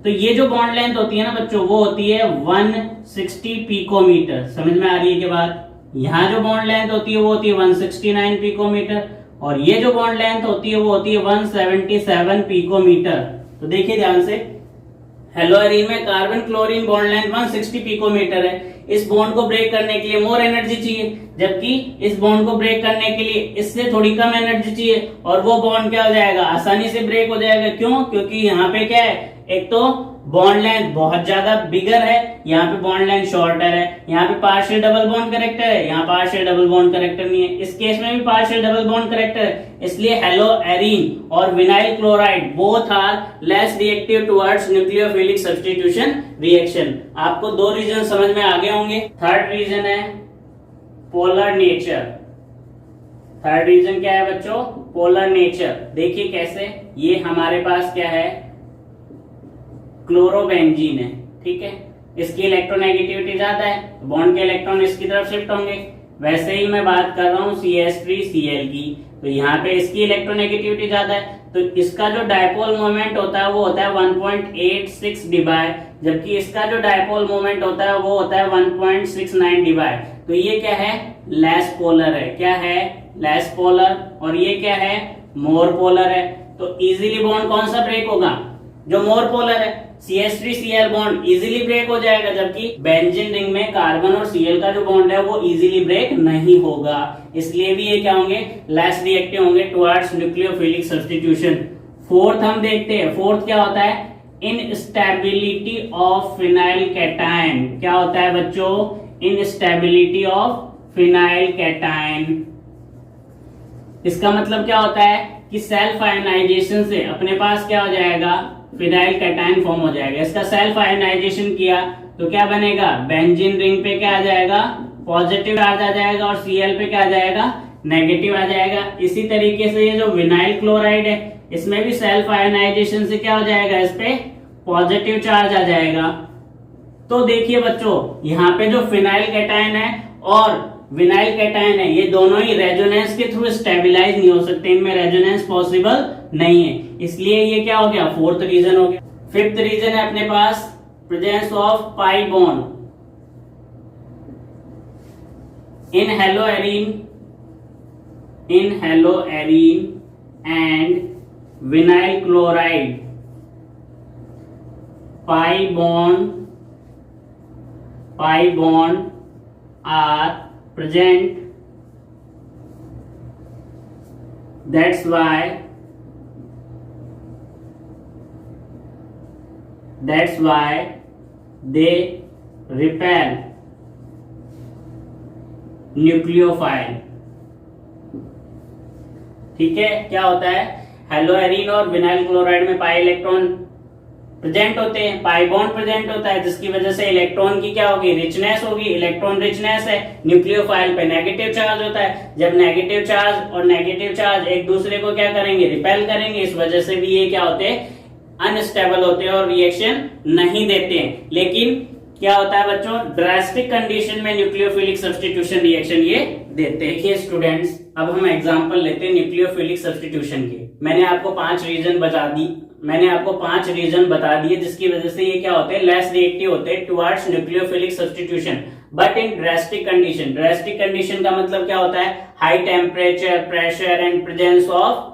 तो ये जो बॉन्ड लेंथ होती है ना बच्चों, वो होती है 160 पिकोमीटर। समझ में आ रही है कि बात, यहाँ जो बॉन्ड लेंथ होती है वो होती है 169 पिकोमीटर, और ये जो बॉन्ड लेंथ होती है वो होती है 177 पिकोमीटर। तो देखिए ध्यान से, हेलोएरिन में carbon chlorine bond length 160 picometre है। इस बॉन्ड को ब्रेक करने के लिए मोर एनर्जी चाहिए, जबकि इस बॉन्ड को ब्रेक करने के लिए इससे थोड़ी कम एनर्जी चाहिए, और वो बॉन्ड क्या हो जाएगा, आसानी से ब्रेक हो जाएगा। क्यों, क्योंकि यहाँ पे क्या है, एक तो बॉन्ड लेंथ बहुत ज्यादा बिगर है, यहाँ पे बॉन्ड लेंथ शॉर्टर है, यहाँ पे पार्शियल डबल बॉन्ड करेक्टर है, यहाँ पार्शियल डबल बॉन्ड करेक्टर नहीं है, इस केस में भी पार्शियल डबल बॉन्ड करेक्टर है, इसलिए हेलोएरीन और vinyl chloride both are less reactive towards nucleophilic substitution reaction. आपको दो रीजन समझ में आ गए होंगे। थर्ड रीजन है पोलर नेचर। थर्ड रीजन क्या है बच्चों? Polar nature. देखिए कैसे, ये हमारे पास क्या है, क्लोरोबेंजीन है, ठीक है, इसकी इलेक्ट्रोनेगेटिविटी ज्यादा है, बॉन्ड के इलेक्ट्रॉन इसकी तरफ शिफ्ट होंगे। वैसे ही मैं बात कर रहा हूँ CH3Cl की, तो यहाँ पे इसकी इलेक्ट्रोनेगेटिविटी ज्यादा है, तो इसका जो डायपोल मोमेंट होता है वो होता है 1.86 डिबाई, जबकि इसका जो डायपोल मोमेंट होता है वो होता है 1.69 डिबाई। तो ये क्या है? लेस पोलर है। क्या है? Less polar. और ये क्या है? मोर पोलर है। तो इजीली बॉन्ड कौन सा ब्रेक होगा? जो मोर पोलर है। CH3Cl बॉन्ड इजीली ब्रेक हो जाएगा, जबकि बेंजीन रिंग में कार्बन और Cl का जो बॉन्ड है वो इजीली ब्रेक नहीं होगा, इसलिए भी ये क्या होंगे? लेस रिएक्टिव होंगे टुवर्ड्स न्यूक्लियोफिलिक सब्स्टिट्यूशन। फोर्थ हम देखते हैं, फोर्थ क्या होता है? Instability of phenyl cation. क्या होता है बच्चों? Instability of phenyl cation. इसका मतलब क्या होता है कि सेल्फ आयनाइजेशन से अपने पास क्या हो जाएगा? फिनाइल कैटायन फॉर्म हो जाएगा। इसका सेल्फ आयनाइजेशन किया तो क्या बनेगा? बेंजीन रिंग पे क्या आ जाएगा? पॉजिटिव चार्ज आ जाएगा, और Cl पे क्या आ जाएगा? नेगेटिव आ जाएगा। इसी तरीके से ये जो विनाइल क्लोराइड है, इसमें भी सेल्फ आयनाइजेशन से क्या हो जाएगा? इस पे पॉजिटिव चार्ज आ जाएगा। तो देखिए बच्चों, यहाँ पे जो फिनाइल कैटायन है और विनाइल कैटायन है, ये दोनों ही रेजोनेंस के थ्रू स्टेबलाइज नहीं हो सकते, इनमें रेजोनेंस पॉसिबल नहीं है, इसलिए ये क्या हो गया? फोर्थ रीजन हो गया। फिफ्थ रीजन है अपने पास presence of pi bond in haloarene and vinyl chloride. Pi bond are present, that's why they repel nucleophile. ठीक है, क्या होता है? हेलोएरीन और विनाइल क्लोराइड में पाई इलेक्ट्रॉन प्रेजेंट होते हैं, पाई बॉन्ड प्रेजेंट होता है, जिसकी वजह से इलेक्ट्रॉन की क्या होगी? रिचनेस होगी। इलेक्ट्रॉन रिचनेस है, न्यूक्लियोफाइल पे नेगेटिव चार्ज होता है। जब नेगेटिव चार्ज और नेगेटिव चार्ज एक दूसरे को क्या करेंगे? रिपेल करेंगे। इस वजह से भी ये क्या होते हैं? अनस्टेबल होते हैं और रिएक्शन नहीं देते हैं। लेकिन क्या होता है बच्चों? ड्रास्टिक कंडीशन में न्यूक्लियोफिलिक सब्स्टिट्यूशन रिएक्शन ये देते हैं। देखिए स्टूडेंट्स, अब हम एग्जांपल लेते हैं न्यूक्लियोफिलिक सब्स्टिट्यूशन के। मैंने आपको 5 रीजन बता दिए जिसकी वजह से ये क्या होते हैं? लेस रिएक्टिव होते हैं towards nucleophilic substitution, but in drastic condition. Drastic condition का मतलब क्या होता है? High temperature, pressure and presence of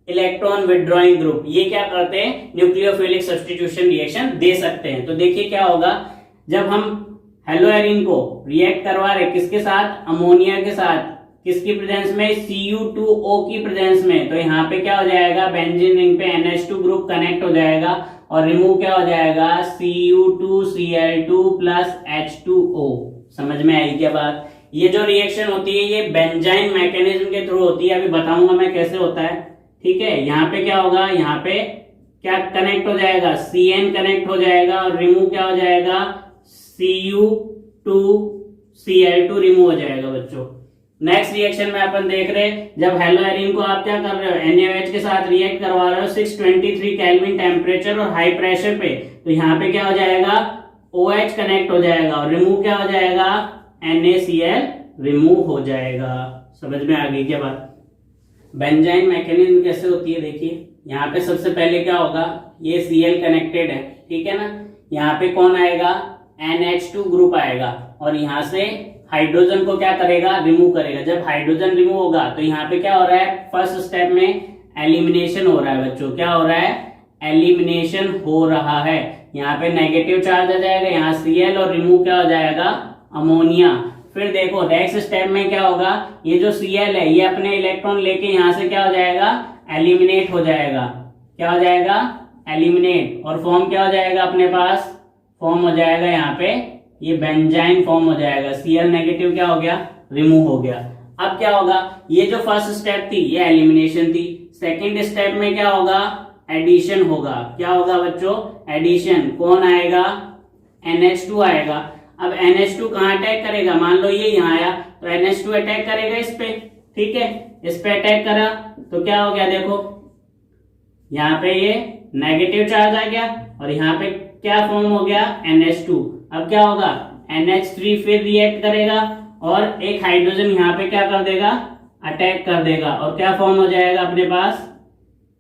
electron withdrawing group. ये क्या करते हैं? न्यूक्लियोफिलिक सब्स्टिट्यूशन रिएक्शन दे सकते हैं। तो देखिए क्या होगा, जब हम हेलोएरीन को रिएक्ट करवा रहे किसके साथ? अमोनिया के साथ। किसकी प्रेजेंस में? Cu2O की प्रेजेंस में। तो यहाँ पे क्या हो जाएगा? बेंजीन रिंग पे NH2 ग्रुप कनेक्ट हो जाएगा और रिमूव क्या हो जाएगा? Cu2Cl2 plus H2O। समझ में आई क्या बात? ये जो रिएक्शन होती है ये बेंजाइन मैकेनिज्म के थ्रू होती है, अभी बताऊंगा मैं कैसे होता है। ठीक है, यहाँ पे क्या होगा? यहाँ पे क्या कनेक्ट हो जाएगा? Cn कनेक्ट हो जाएगा और रिमूव क्या हो जाएगा? Cu2Cl2 रिमूव हो जाएगा बच्चों। नेक्स्ट रिएक्शन में अपन देख रहे हैं, जब हेलोएरीन को आप क्या कर रहे हो? NaOH के साथ रिएक्ट करवा रहे हो 623 केल्विन टेम्परेचर और हाई प्रेशर पे, तो यहाँ पे क्या हो जाएगा? OH कनेक्ट हो जाएगा और रिमूव क्या हो जाएगा? NaCl रिमूव हो जाएगा। समझ में आ गई क्या बात? बेंजाइन मैकेनिज्म कैसे होती है देखिए, यहाँ पे सबसे पहले क्या होगा? ये Cl कनेक्टेड है, ठीक है ना, यहाँ पे कौन आएगा? NH2 ग्रुप आएगा और यहाँ से हाइड्रोजन को क्या करेगा? रिमूव करेगा। जब हाइड्रोजन रिमूव होगा तो यहाँ पे क्या हो रहा है? फर्स्ट स्टेप में एलिमिनेशन हो रहा है बच्चों। क्या हो रहा है? एलिमिनेशन हो रहा है। यहाँ पे नेगेटिव चार्ज आ जाएगा, यहाँ Cl और रिमूव क्या हो जाएगा? अमोनिया। फिर देखो नेक्स्ट स्टेप में क्या होगा? ये जो Cl है ये अपने इलेक्ट्रॉन लेके यहाँ से क्या हो जाएगा? एलिमिनेट हो जाएगा। क्या हो जाएगा? एलिमिनेट, और फॉर्म क्या हो जाएगा अपने पास, फॉर्म हो जाएगा यहाँ पे ये बेंजाइन फॉर्म हो जाएगा, Cl नेगेटिव क्या हो गया, रिमूव हो गया। अब क्या होगा, ये जो फर्स्ट स्टेप थी ये एलिमिनेशन थी, सेकेंड स्टेप में क्या होगा, एडिशन होगा। क्या होगा बच्चों, एडिशन। कौन आएगा, NH2 आएगा। अब NH2 कहाँ अटैक करेगा, मान लो ये यहाँ आया तो NH2 अटैक करेगा इस पे, ठीक है, इस पे अटैक करा तो क्या हो गया, देखो यहाँ पे ये नेगेटिव चार्ज आ गया और यहाँ पे क्या फॉर्म हो गया, NH2। अब क्या होगा, NH3 फिर रिएक्ट करेगा और एक हाइड्रोजन यहाँ पे क्या कर देगा, अटैक कर देगा, और क्या फॉर्म हो जाएगा अपने पास,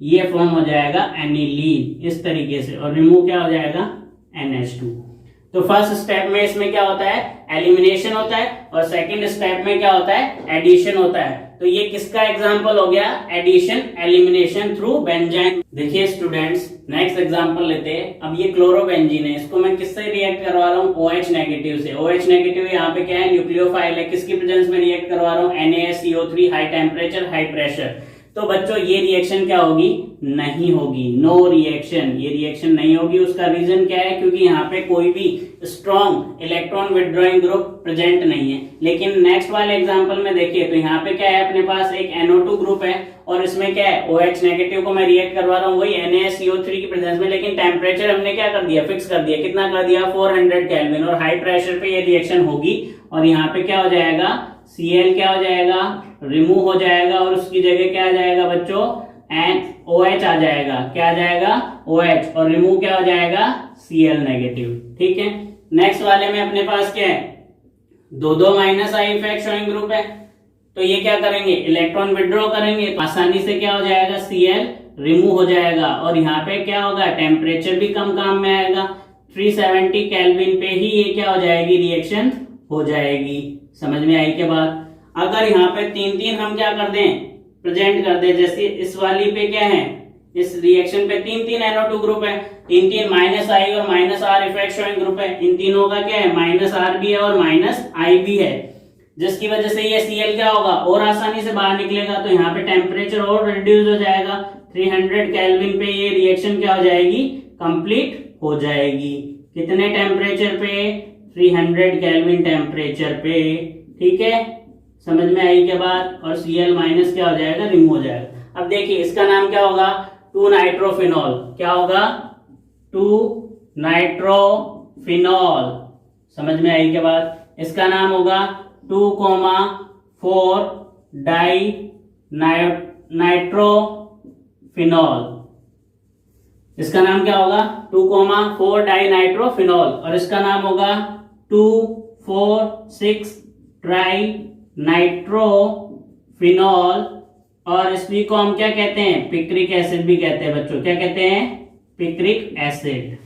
ये फॉर्म हो जाएगा एनिलीन इस तरीके से, और रिमूव क्या हो जाएगा, NH2। तो फर्स्ट स्टेप में इसमें क्या होता है, एलिमिनेशन होता है, और सेकंड स्टेप में क्या होता है, एडिशन होता है। तो ये किसका एग्जांपल हो गया, एडिशन एलिमिनेशन थ्रू बेंजाइन। देखिए स्टूडेंट्स, नेक्स्ट एग्जांपल लेते हैं। अब ये क्लोरोबेंजीन है, इसको मैं किससे रिएक्ट करवा रहा हूँ, OH नेगेटिव से। OH नेगेटिव यहाँ पे क्या है, न्यूक्लियोफाइल है, किसकी प्रेजेंस में रिएक्ट करवा रहा हूँ, NaSCO3, high temperature high pressure. तो बच्चों ये रिएक्शन क्या होगी, नहीं होगी, नो रिएक्शन, ये रिएक्शन नहीं होगी। उसका रीजन क्या है, क्योंकि यहाँ पे कोई भी strong electron withdrawing group present नहीं है। लेकिन नेक्स्ट वाले एग्जांपल में देखिए तो यहाँ पे क्या है, अपने पास एक NO2 ग्रुप है और इसमें क्या है, OH नेगेटिव को मैं रिएक्ट करवा रहा हूँ वही NaSCO3 की प्रेजेंस में, लेकिन टेम्परेचर हमने क्या कर दिया, फिक्स कर दिया, कितना कर दिया, 400 केल्विन, और हाई प्रेशर पे ये रिएक्शन होगी और यहाँ पे क्या हो जाएगा, Cl क्या हो जाएगा, रिमूव हो जाएगा, और उसकी जगह क्या आ जाएगा बच्चों, OH आ जाएगा। क्या आ जाएगा, OH, और रिमूव क्या हो जाएगा, Cl नेगेटिव। ठीक है, नेक्स्ट वाले में अपने पास क्या है, दो minus I effect showing group है, तो ये क्या करेंगे, इलेक्ट्रॉन विड्रॉ करेंगे, आसानी से क्या हो जाएगा, Cl रिमूव हो जाएगा, और यहाँ पे क्या होगा, टेम्परेचर भी कम काम में आएगा, 370 केल्विन पे ही ये क्या हो जाएगी, रिएक्शन हो जाएगी। समझ में आई के बाद, अगर यहाँ पे तीन हम क्या कर दें, प्रेजेंट कर दें, जैसे इस वाली पे क्या है, इस रिएक्शन पे तीन NO2 ग्रुप है, तीन माइनस आई और minus are effect showing group है, इन तीनों का क्या है, माइनस आर भी है और माइनस आई भी है, जिसकी वजह से ये Cl क्या होगा, और आसानी से बाहर निकलेगा, तो यहाँ पे टेम्परेचर और रिड्यूस हो जाएगा, 300 केल्विन पे ये रिएक्शन क्या हो जाएगी, कंप्लीट हो जाएगी। कितने टेम्परेचर पे, 300 केल्विन टेम्परेचर पे। ठीक है, समझ में आई के बाद, और Cl माइनस क्या हो जाएगा, रिमूव हो जाएगा। अब देखिए इसका नाम क्या होगा, 2 नाइट्रोफिनॉल। क्या होगा, 2 नाइट्रोफिनॉल। समझ में आई के बाद, इसका नाम होगा 2,4 डाई नाइट्रोफिनॉल। इसका नाम क्या होगा, 2,4 डाई नाइट्रोफिनॉल, और इसका नाम होगा 2,4,6 ट्राई नाइट्रोफिनॉल, और इसी को हम क्या कहते हैं, पिक्रिक एसिड भी कहते हैं बच्चों। क्या कहते हैं, पिक्रिक एसिड।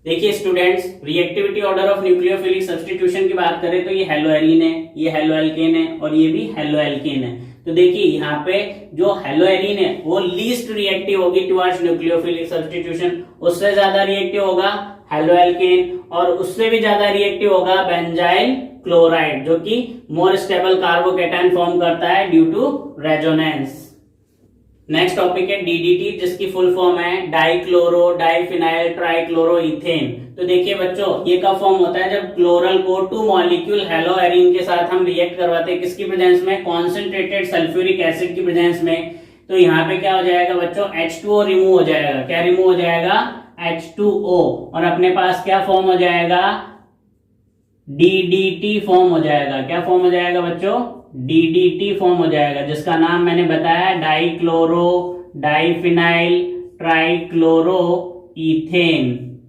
देखिए students, reactivity order of nucleophilic substitution की बात करें तो ये हेलोएरीन है, ये हेलोएल्केन है, और ये भी हेलोएल्केन है। तो देखिए यहाँ पे जो हेलोएरीन है वो लीस्ट रिएक्टिव होगी टुवर्ड्स न्यूक्लियोफिलिक सब्स्टिट्यूशन, उससे ज्यादा रिएक्टिव होगा हेलोएल्केन, और उससे भी ज्यादा रिएक्टिव होगा बेंजाइल क्लोराइड, जो कि मोर स्टेबल कार्बोकेटायन फॉर्म करता है due to resonance. Next topic है DDT, जिसकी फुल फॉर्म है डाइक्लोरो डाइफिनाइल ट्राइक्लोरोइथेन। तो देखिए बच्चों, ये कब फॉर्म होता है, जब क्लोरल को 2 मॉलिक्यूल हेलोएरीन के साथ हम रिएक्ट करवाते हैं, किसकी प्रेजेंस में, कॉन्सेंट्रेटेड सल्फ्यूरिक एसिड की प्रेजेंस में। तो यहाँ पे क्या हो जाएगा बच्चों, H2O रिमूव हो जाएगा। क्या रिमूव हो जाएगा, H2O, और अपने पास क्या फॉर्म हो जाएगा, DDT फॉर्म हो जाएगा। क्या फॉर्म हो जाएगा बच्चों, DDT फॉर्म हो जाएगा, जिसका नाम मैंने बताया डाइक्लोरो डाइफिनाइल ट्राइक्लोरोइथेन।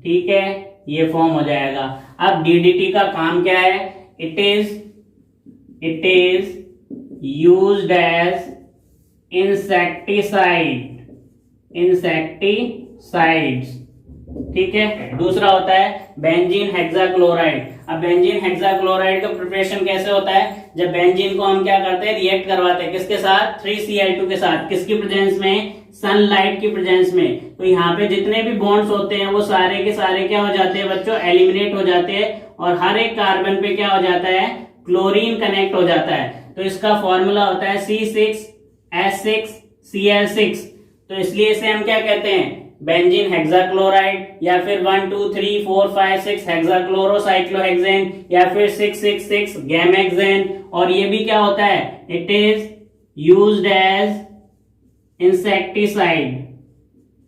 ठीक है, ये फॉर्म हो जाएगा। अब DDT का काम क्या है, it is used as insecticides. ठीक है, दूसरा होता है बेंजीन हेक्साक्लोराइड। अब बेंजीन हेक्साक्लोराइड का प्रिपरेशन कैसे होता है, जब बेंजीन को हम क्या करते हैं, रिएक्ट करवाते हैं, किसके साथ, 3Cl2 के साथ, किसकी प्रेजेंस में, सनलाइट की प्रेजेंस में। तो यहाँ पे जितने भी बॉन्ड्स होते हैं वो सारे के सारे क्या हो जाते हैं बच्चों, एलिमिनेट हो जाते हैं, और हर एक कार्बन पे क्या हो जाता है, क्लोरीन कनेक्ट हो जाता है। तो इसका फॉर्मूला होता है C6H6Cl6। तो इसलिए इसे हम क्या कहते हैं, बेंजीन हेक्साक्लोराइड, या फिर 1 2 3 4 5 6 हेक्साक्लोरोसाइक्लोहेक्सेन, या फिर 666 गैमेक्सेन। और ये भी क्या होता है, it is used as insecticide.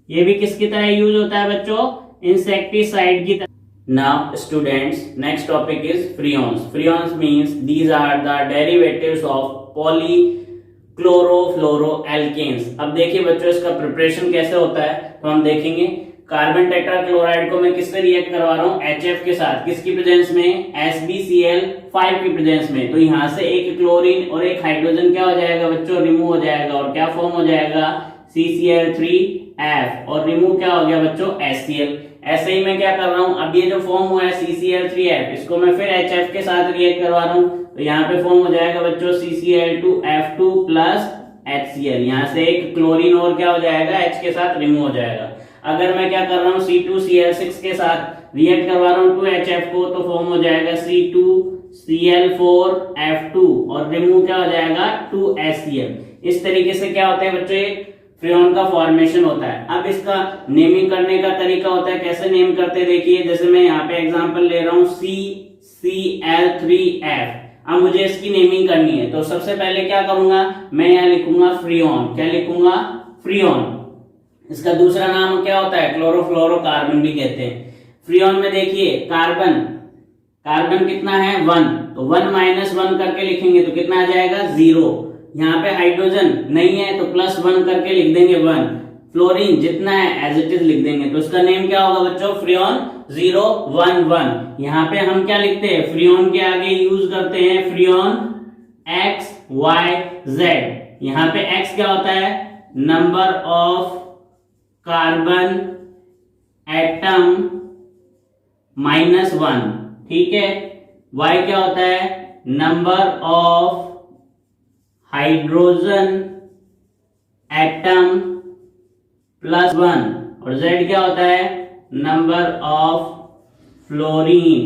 ये भी किसकी तरह यूज होता है बच्चों, इंसेक्टिसाइड की तरह। Now students, next topic is freons. Freons means these are the derivatives of polychlorofluoroalkanes. अब देखिए बच्चों इसका प्रिपरेशन कैसे होता है, तो हम देखेंगे। कार्बन टेट्राक्लोराइड को मैं किससे रिएक्ट करवा रहा हूँ, HF के साथ, किसकी प्रेजेंस में, SbCl5 की प्रेजेंस में। तो यहाँ से एक क्लोरीन और एक हाइड्रोजन क्या हो जाएगा बच्चों, रिमूव हो जाएगा, और क्या फॉर्म हो जाएगा, CCl3F, और रिमूव क्या हो गया बच्चों, HCl। ऐसे ही मैं क्या कर रहा हूं, अब ये जो फॉर्म हुआ है CCl3F, इसको मैं फिर HF के साथ रिएक्ट करवा रहा हूं, तो यहाँ पे फॉर्म हो जाएगा बच्चों CCl2F2 प्लस HCl। यहाँ से एक क्लोरीन और क्या हो जाएगा, H के साथ रिमूव हो जाएगा। अगर मैं क्या कर रहा हूँ, C2Cl6 के साथ रिएक्ट करवा रहा हूँ 2HF को, तो फॉर्म हो जाएगा C2Cl4F2, और रिमूव क्या हो जाएगा 2HCl। इस तरीके से क्या होता है बच्चों, फ्रेऑन का फॉर्मेशन होता है। अब इसका नेमिंग करने का तरीका होता है, कैसे नेम करते देखिए। जैसे मैं यहाँ पे एग्जांपल ले रहा हूँ CCl3F। अब मुझे इसकी नेमिंग करनी है, तो सबसे पहले क्या करूंगा, मैं यहाँ लिखूंगा फ्रीऑन। क्या लिखूंगा, फ्रीऑन। इसका दूसरा नाम क्या होता है, क्लोरोफ्लोरोकार्बन भी कहते हैं। फ्रीऑन में देखिए कार्बन, कार्बन कितना है 1, तो 1 - 1 करके लिखेंगे तो कितना आ जाएगा 0। यहाँ पे हाइड्रोजन नहीं है तो +1 करके लिख देंगे 1। फ्लोरीन जितना है एज इट इज लिख देंगे, तो इसका नेम क्या होगा बच्चों, फ्रीऑन 011। यहाँ पे हम क्या लिखते हैं, फ्रीऑन के आगे यूज करते हैं फ्रीऑन XYZ। यहाँ पे X क्या होता है, नंबर ऑफ कार्बन एटम -1, ठीक है। Y क्या होता है, नंबर ऑफ हाइड्रोजन एटम +1, और Z क्या होता है, नंबर ऑफ फ्लोरीन।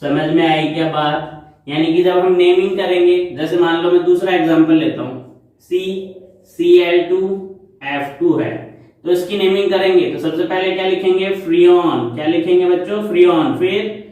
समझ में आई क्या बात। यानी कि जब हम नेमिंग करेंगे, जैसे मान लो मैं दूसरा एग्जांपल लेता हूं, CCl2F2 है, तो इसकी नेमिंग करेंगे तो सबसे पहले क्या लिखेंगे, फ्रीऑन। क्या लिखेंगे बच्चों, फ्रीऑन। फिर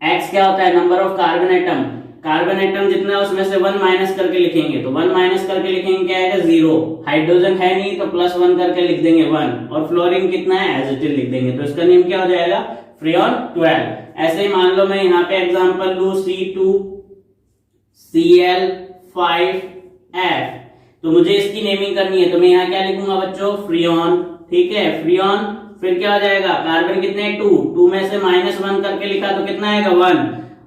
X क्या होता है, number of carbon atom, carbon atom जितना है उसमें से 1 माइनस करके लिखेंगे, तो 1 माइनस करके लिखेंगे क्या आएगा 0। हाइड्रोजन है नहीं तो +1 करके लिख देंगे 1, और फ्लोरीन कितना है एज इट इज लिख देंगे, तो इसका नेम क्या हो जाएगा, फ्रीऑन 12। ऐसे ही मान लो मैं यहाँ पे एग्जांपल लू C2Cl5F, तो मुझे इसकी नेमिंग करनी है, तो मैं यहाँ क्या लिखूंगा बच्चों, फ्रीऑन, ठीक है, फ्रीऑन। फिर क्या हो जाएगा, कार्बन कितने हैं 2 में से -1 करके लिखा तो कितना आएगा 1,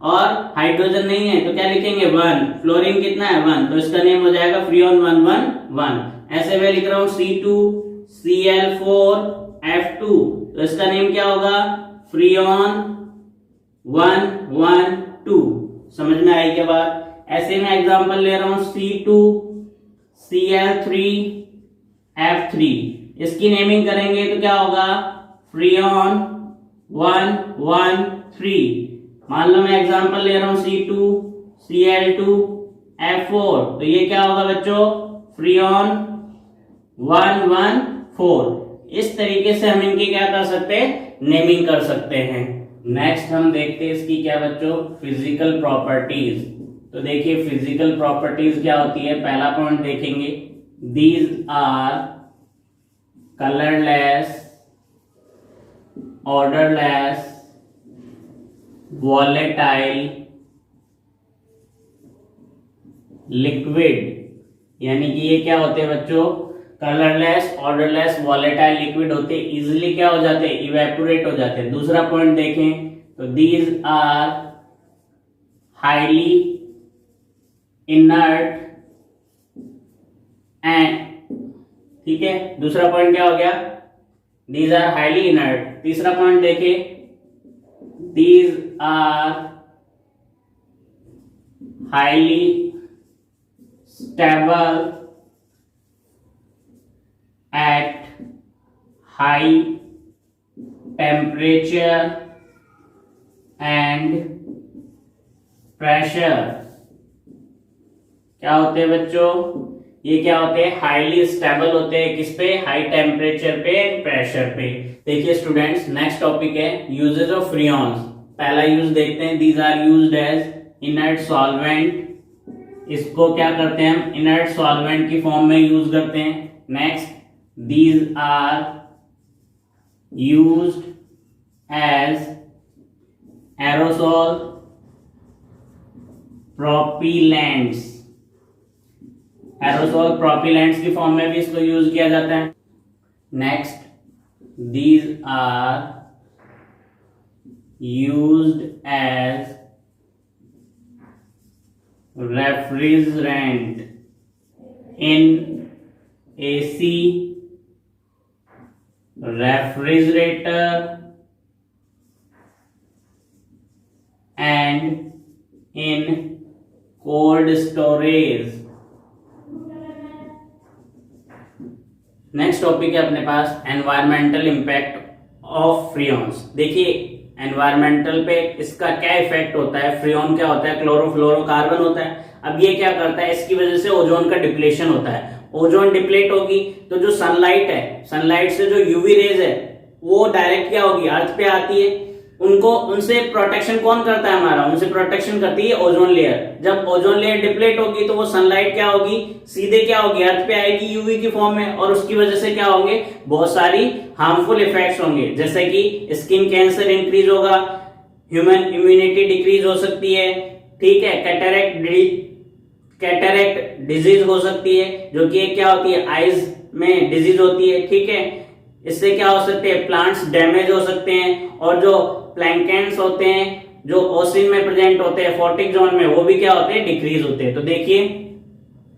और हाइड्रोजन नहीं है तो क्या लिखेंगे 1, फ्लोरीन कितना है 1, तो इसका नेम हो जाएगा फ्रीऑन 111। ऐसे मैं लिख रहा हूँ C2Cl4F2, तो इसका नेम क्या होगा, फ्रीऑन 112। समझ में आई क्या बात। ऐसे मैं एग्जांपल ले रहा हूँ C2Cl3F3, इसकी नेमिंग करेंगे तो क्या होगा, फ्रीऑन 113। मान लो मैं एग्जांपल ले रहा हूं C2Cl2F4, तो ये क्या होगा बच्चों, फ्रीऑन 114। इस तरीके से हम इनकी क्या कर सकते हैं, नेमिंग कर सकते हैं। नेक्स्ट हम देखते हैं इसकी क्या बच्चों, फिजिकल प्रॉपर्टीज। तो देखिए फिजिकल प्रॉपर्टीज क्या होती है, पहला पॉइंट देखेंगे, these are colourless, odourless, volatile liquid. यानी कि ये क्या होते हैं बच्चों, कलरलेस, ऑर्डरलेस, वॉलेटाइल लिक्विड होते हैं, इजिली क्या हो जाते हैं, इवेपोरेट हो जाते हैं। दूसरा पॉइंट देखें तो these are highly inert and, ठीक है, दूसरा पॉइंट क्या हो गया, दीज आर हाईली इनर्ट। तीसरा पॉइंट देखें, these are highly stable at high temperature and pressure। क्या होते हैं बच्चों, ये क्या होते हैं, हाईली स्टेबल होते हैं, किस पे, हाई टेम्परेचर पे, प्रेशर पे। देखिए स्टूडेंट्स, नेक्स्ट टॉपिक है यूजेस ऑफ फ्रियोन्स। पहला यूज देखते हैं, these are used as inert solvent. इसको क्या करते हैं हम, इनर्ट सॉल्वेंट की फॉर्म में यूज करते हैं। Next, these are used as aerosol propellants. Aerosol propellants की फॉर्म में भी इसको यूज किया जाता है। Next, these are used as refrigerant in AC, refrigerator and in cold storage. Next topic है अपने पास एनवायरमेंटल इंपैक्ट ऑफ फ्रियोन्स। देखिए एनवायरमेंटल पे इसका क्या इफेक्ट होता है। फ्रियोन क्या होता है, क्लोरोफ्लोरोकार्बन होता है। अब ये क्या करता है, इसकी वजह से ओजोन का डिप्लेशन होता है। ओजोन डिप्लेट होगी तो जो सनलाइट है, सनलाइट से जो यूवी रेज है वो डायरेक्ट क्या होगी, अर्थ पे आती है। उनसे प्रोटेक्शन कौन करता है हमारा, उनसे प्रोटेक्शन करती है ओजोन लेयर। जब ओजोन लेयर डिप्लेट होगी तो वो सनलाइट क्या होगी, सीधे क्या होगी, अर्थ पे आएगी यूवी की फॉर्म में, और उसकी वजह से क्या होंगे, बहुत सारी हार्मफुल इफेक्ट्स होंगे, जैसे कि स्किन कैंसर इंक्रीज होगा, ह्यूमन इम्यूनिटी डिक्रीज हो सकती है, ठीक है, कैटरेक्ट डिजीज हो सकती है, जो कि क्या होती है, आईज में डिजीज होती है, ठीक है। इससे क्या हो सकते हैं, प्लांट्स डैमेज हो सकते हैं, और जो प्लैंकेट्स होते हैं जो ओशन में प्रेजेंट होते हैं फोर्टिक जोन में, वो भी क्या होते हैं, डिक्रीज होते हैं। तो देखिए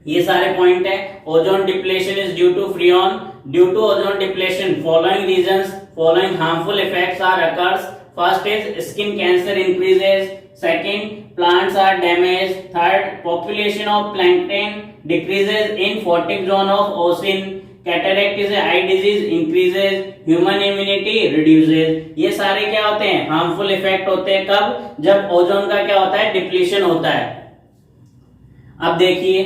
ये सारे पॉइंट है। Ozone depletion is due to freon. Due to ozone depletion following reasons, following harmful effects are occurs. First is skin cancer increases, second plants are damaged, third population of plankton decreases in fortic zone of ocean, cataract is a eye disease increases, human immunity reduces। ये सारे क्या होते हैं, harmful effect होते हैं। कब, जब ozone का क्या होता है, डिप्लीशन होता है। अब देखिए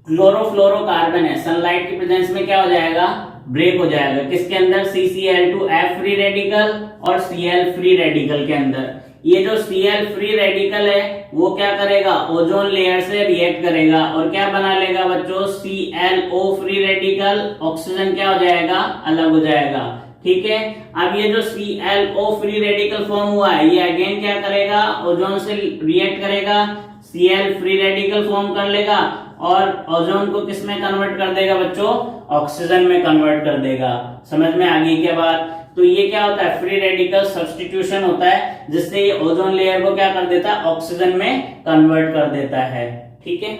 क्लोरोफ्लोरोकार्बन है, सनलाइट की प्रेजेंस में क्या हो जाएगा, ब्रेक हो जाएगा। किसके अंदर, CCl2F फ्री रेडिकल और Cl फ्री रेडिकल के अंदर। ये जो Cl फ्री रेडिकल है वो क्या करेगा, ओजोन लेयर से रिएक्ट करेगा और क्या बना लेगा बच्चों, ClO फ्री रेडिकल। ऑक्सीजन क्या हो जाएगा, अलग हो जाएगा, ठीक है। अब ये जो ClO फ्री रेडिकल फॉर्म हुआ है, ये अगेन क्या करेगा, ओजोन से रिएक्ट करेगा, Cl फ्री रेडिकल फॉर्म कर लेगा और ओजोन को किस में कन्वर्ट कर देगा बच्चों, ऑक्सीजन में कन्वर्ट कर देगा। समझ में आ गई क्या बात। तो ये क्या होता है, फ्री रेडिकल सब्स्टिट्यूशन होता है, जिससे ये ओजोन लेयर को क्या कर देता है, ऑक्सीजन में कन्वर्ट कर देता है, ठीक है।